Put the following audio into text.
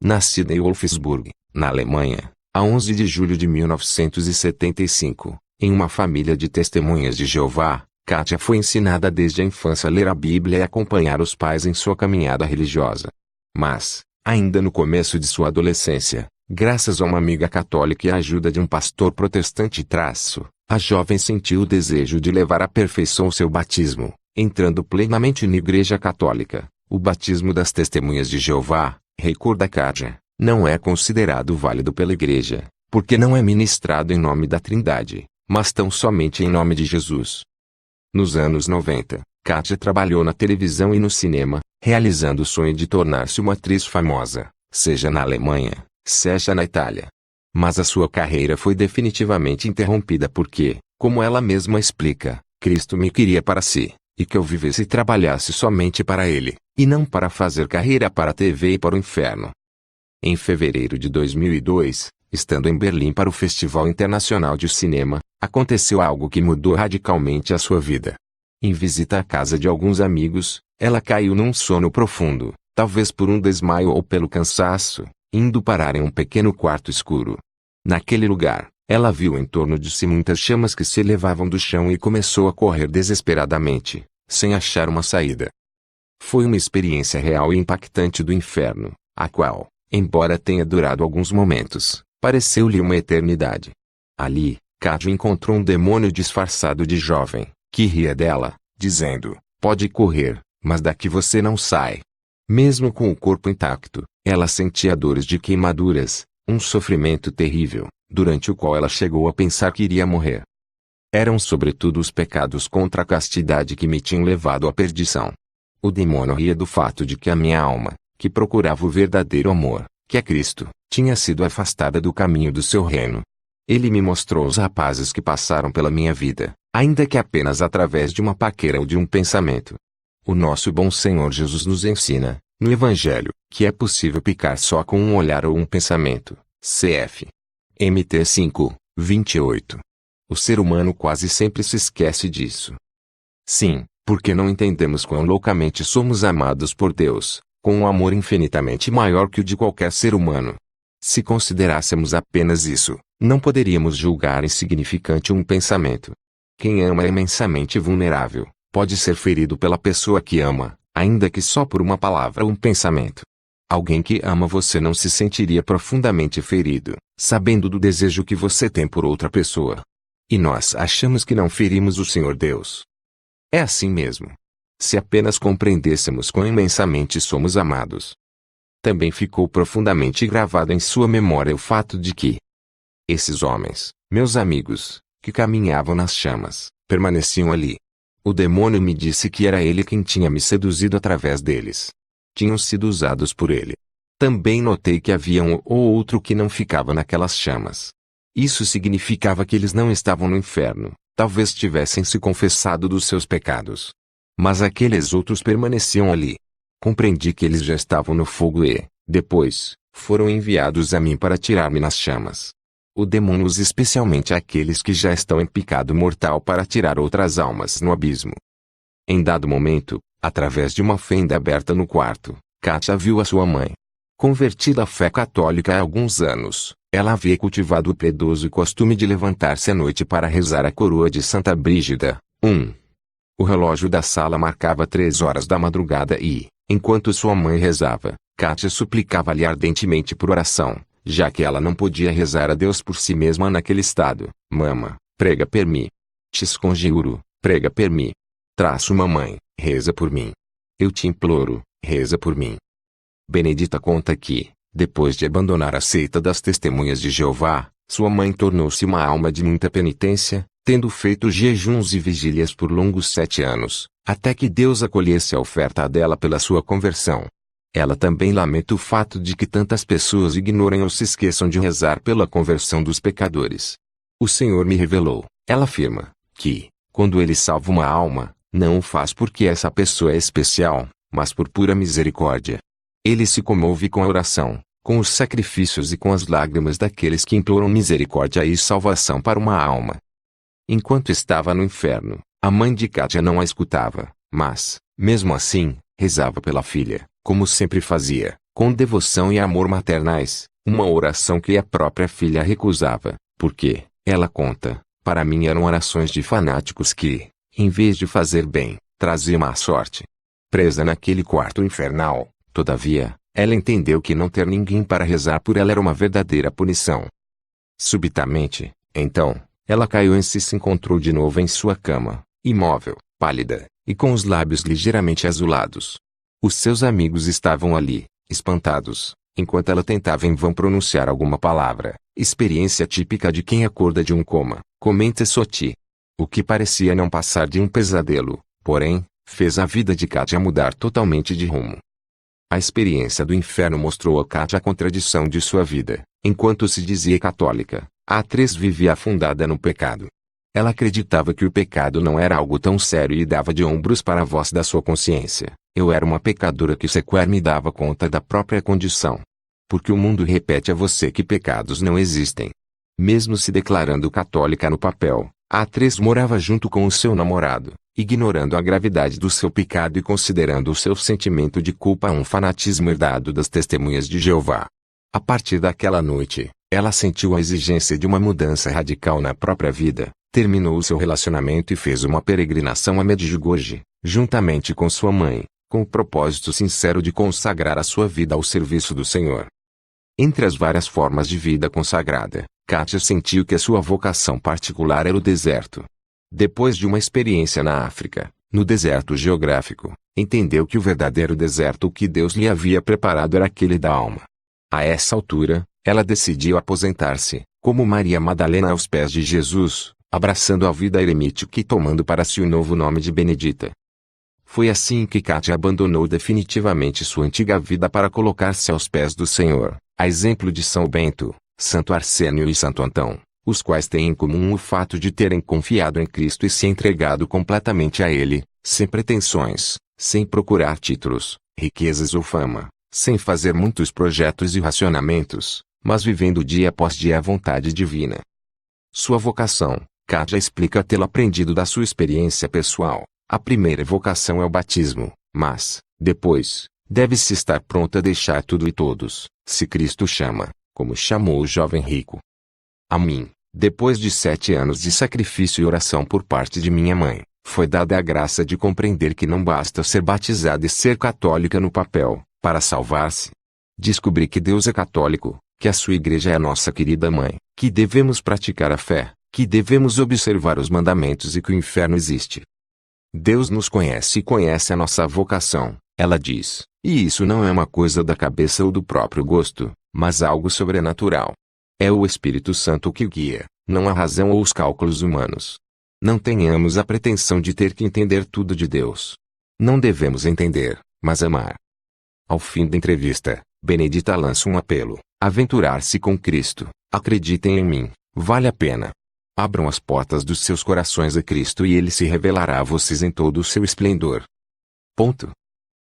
Nascida em Wolfsburg, na Alemanha, a 11 de julho de 1975, em uma família de testemunhas de Jeová, Kátia foi ensinada desde a infância a ler a Bíblia e acompanhar os pais em sua caminhada religiosa. Mas, ainda no começo de sua adolescência, graças a uma amiga católica e a ajuda de um pastor protestante a jovem sentiu o desejo de levar à perfeição o seu batismo, entrando plenamente na Igreja Católica. O batismo das Testemunhas de Jeová, recorda Kátia, não é considerado válido pela Igreja, porque não é ministrado em nome da Trindade, mas tão somente em nome de Jesus. Nos anos 90, Kátia trabalhou na televisão e no cinema, realizando o sonho de tornar-se uma atriz famosa, seja na Alemanha, seja na Itália. Mas a sua carreira foi definitivamente interrompida porque, como ela mesma explica, Cristo me queria para si, e que eu vivesse e trabalhasse somente para Ele, e não para fazer carreira para a TV e para o inferno. Em fevereiro de 2002, estando em Berlim para o Festival Internacional de Cinema, aconteceu algo que mudou radicalmente a sua vida. Em visita à casa de alguns amigos, ela caiu num sono profundo, talvez por um desmaio ou pelo cansaço, indo parar em um pequeno quarto escuro. Naquele lugar, ela viu em torno de si muitas chamas que se elevavam do chão e começou a correr desesperadamente, sem achar uma saída. Foi uma experiência real e impactante do inferno, a qual, embora tenha durado alguns momentos, pareceu-lhe uma eternidade. Ali, Kátia encontrou um demônio disfarçado de jovem, que ria dela, dizendo: "Pode correr, mas daqui você não sai." Mesmo com o corpo intacto, ela sentia dores de queimaduras, um sofrimento terrível, durante o qual ela chegou a pensar que iria morrer. Eram sobretudo os pecados contra a castidade que me tinham levado à perdição. O demônio ria do fato de que a minha alma, que procurava o verdadeiro amor, que é Cristo, tinha sido afastada do caminho do seu reino. Ele me mostrou os rapazes que passaram pela minha vida, ainda que apenas através de uma paquera ou de um pensamento. O nosso bom Senhor Jesus nos ensina, no Evangelho, que é possível picar só com um olhar ou um pensamento. Cf. Mt 5, 28. O ser humano quase sempre se esquece disso. Sim, porque não entendemos quão loucamente somos amados por Deus, com um amor infinitamente maior que o de qualquer ser humano. Se considerássemos apenas isso, não poderíamos julgar insignificante um pensamento. Quem ama é imensamente vulnerável, pode ser ferido pela pessoa que ama, ainda que só por uma palavra ou um pensamento. Alguém que ama você não se sentiria profundamente ferido, sabendo do desejo que você tem por outra pessoa. E nós achamos que não ferimos o Senhor Deus. É assim mesmo. Se apenas compreendêssemos quão imensamente somos amados. Também ficou profundamente gravado em sua memória o fato de que esses homens, meus amigos, que caminhavam nas chamas, permaneciam ali. O demônio me disse que era ele quem tinha me seduzido através deles. Tinham sido usados por ele. Também notei que havia um ou outro que não ficava naquelas chamas. Isso significava que eles não estavam no inferno, talvez tivessem se confessado dos seus pecados. Mas aqueles outros permaneciam ali. Compreendi que eles já estavam no fogo e, depois, foram enviados a mim para tirar-me nas chamas. O demônio usa especialmente aqueles que já estão em pecado mortal para tirar outras almas no abismo. Em dado momento, através de uma fenda aberta no quarto, Kátia viu a sua mãe. Convertida à fé católica há alguns anos, ela havia cultivado o piedoso costume de levantar-se à noite para rezar a coroa de Santa Brígida. O relógio da sala marcava 3 horas da madrugada e, enquanto sua mãe rezava, Kátia suplicava-lhe ardentemente por oração, já que ela não podia rezar a Deus por si mesma naquele estado. Mama, prega per mim. Te conjuro, prega per mim. Mamãe, reza por mim. Eu te imploro, reza por mim. Benedita conta que, depois de abandonar a seita das Testemunhas de Jeová, sua mãe tornou-se uma alma de muita penitência, tendo feito jejuns e vigílias por longos 7 anos, até que Deus acolhesse a oferta dela pela sua conversão. Ela também lamenta o fato de que tantas pessoas ignorem ou se esqueçam de rezar pela conversão dos pecadores. O Senhor me revelou, ela afirma, que, quando Ele salva uma alma, não o faz porque essa pessoa é especial, mas por pura misericórdia. Ele se comove com a oração, com os sacrifícios e com as lágrimas daqueles que imploram misericórdia e salvação para uma alma. Enquanto estava no inferno, a mãe de Kátia não a escutava, mas, mesmo assim, rezava pela filha, como sempre fazia, com devoção e amor maternais, uma oração que a própria filha recusava, porque, ela conta, para mim eram orações de fanáticos que, em vez de fazer bem, traziam má sorte. Presa naquele quarto infernal, todavia, ela entendeu que não ter ninguém para rezar por ela era uma verdadeira punição. Subitamente, então, ela caiu em si e se encontrou de novo em sua cama, imóvel, pálida, e com os lábios ligeiramente azulados. Os seus amigos estavam ali, espantados, enquanto ela tentava em vão pronunciar alguma palavra, experiência típica de quem acorda de um coma, comenta Soti. O que parecia não passar de um pesadelo, porém, fez a vida de Katia mudar totalmente de rumo. A experiência do inferno mostrou a Katia a contradição de sua vida. Enquanto se dizia católica, a atriz vivia afundada no pecado. Ela acreditava que o pecado não era algo tão sério e dava de ombros para a voz da sua consciência. Eu era uma pecadora que sequer me dava conta da própria condição. Porque o mundo repete a você que pecados não existem. Mesmo se declarando católica no papel, a atriz morava junto com o seu namorado, ignorando a gravidade do seu pecado e considerando o seu sentimento de culpa um fanatismo herdado das testemunhas de Jeová. A partir daquela noite, ela sentiu a exigência de uma mudança radical na própria vida, terminou o seu relacionamento e fez uma peregrinação a Medjugorje, juntamente com sua mãe, com o propósito sincero de consagrar a sua vida ao serviço do Senhor. Entre as várias formas de vida consagrada, Katia sentiu que a sua vocação particular era o deserto. Depois de uma experiência na África, no deserto geográfico, entendeu que o verdadeiro deserto que Deus lhe havia preparado era aquele da alma. A essa altura, ela decidiu aposentar-se, como Maria Madalena aos pés de Jesus, abraçando a vida eremítica e tomando para si o novo nome de Benedita. Foi assim que Katia abandonou definitivamente sua antiga vida para colocar-se aos pés do Senhor, a exemplo de São Bento, Santo Arsênio e Santo Antão, os quais têm em comum o fato de terem confiado em Cristo e se entregado completamente a Ele, sem pretensões, sem procurar títulos, riquezas ou fama, sem fazer muitos projetos e racionamentos, mas vivendo dia após dia a vontade divina. Sua vocação, Katia explica tê-la aprendido da sua experiência pessoal. A primeira vocação é o batismo, mas, depois, deve-se estar pronta a deixar tudo e todos, se Cristo chama, como chamou o jovem rico. A mim, depois de 7 anos de sacrifício e oração por parte de minha mãe, foi dada a graça de compreender que não basta ser batizada e ser católica no papel, para salvar-se. Descobri que Deus é católico, que a sua igreja é a nossa querida mãe, que devemos praticar a fé, que devemos observar os mandamentos e que o inferno existe. Deus nos conhece e conhece a nossa vocação, ela diz, e isso não é uma coisa da cabeça ou do próprio gosto, mas algo sobrenatural. É o Espírito Santo que guia, não a razão ou os cálculos humanos. Não tenhamos a pretensão de ter que entender tudo de Deus. Não devemos entender, mas amar. Ao fim da entrevista, Benedita lança um apelo: aventurar-se com Cristo, acreditem em mim, vale a pena. Abram as portas dos seus corações a Cristo e Ele se revelará a vocês em todo o seu esplendor. Ponto.